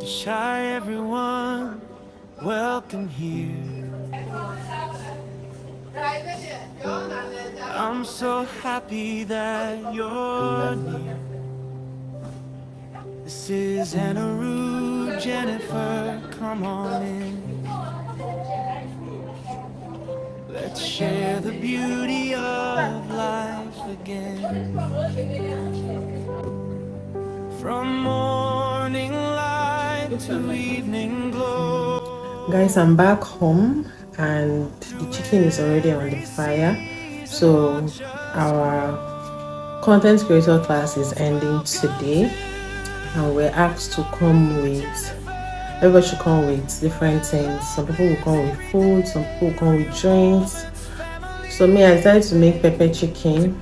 Shy everyone, welcome here. I'm so happy that you're near. This is Anna, Jennifer, come on in. Let's share the beauty of life again. From morning light to evening glow. Guys, I'm back home and the chicken is already on the fire. So our content creator class is ending today and we're asked to come with, everybody should come with different things. Some people will come with food, some people will come with drinks. So me, I decided to make pepper chicken.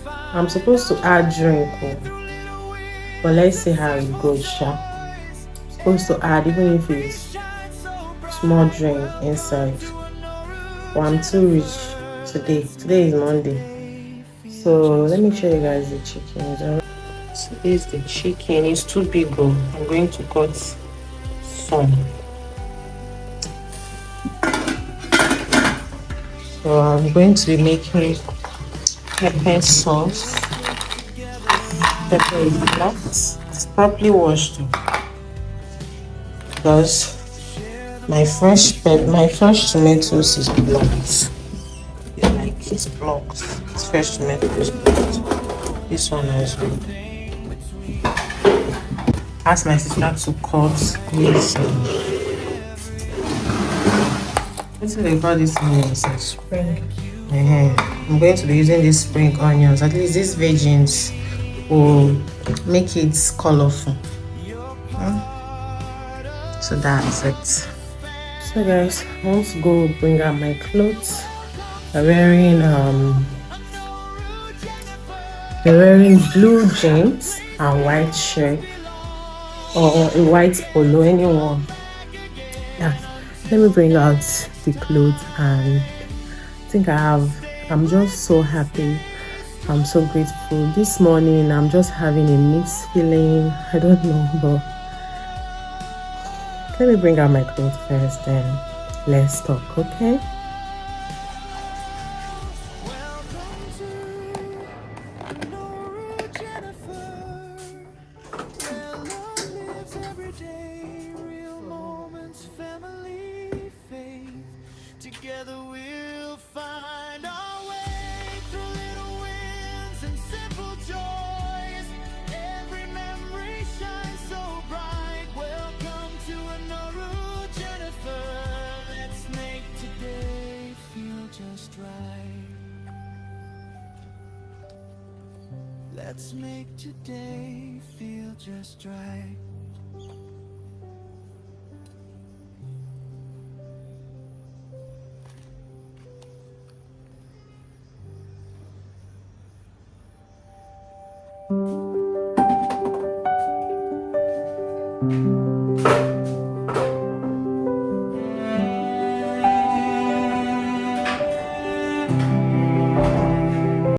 I'm supposed to add drink, but let's see how it goes. Supposed to add, even if it's small drink inside. But I'm too rich today. Today is Monday. So let me show you guys the chicken. So this is the chicken. It's too big. I'm going to cut some. So I'm going to be making pepper sauce. Pepper is black. It's properly washed because my fresh tomatoes is blocked. Like it's blocked. It's fresh tomatoes blocked. This one as well. Ask my sister to cut this. What do they call this onions? Spring. I'm going to be using these spring onions. At least these virgins will make it colorful. So that's it. So guys, I want to go bring out my clothes. I'm wearing blue jeans and white shirt or a white polo, anyone. Yeah, let me bring out the clothes and I think I'm just so happy. I'm so grateful. This morning I'm just having a mixed feeling. I don't know, but let me bring out my clothes first, then let's talk, okay? Together we'll find our way through little wins and simple joys. Every memory shines so bright. Welcome to another Jennifer. Let's make today feel just right. Let's make today feel just right.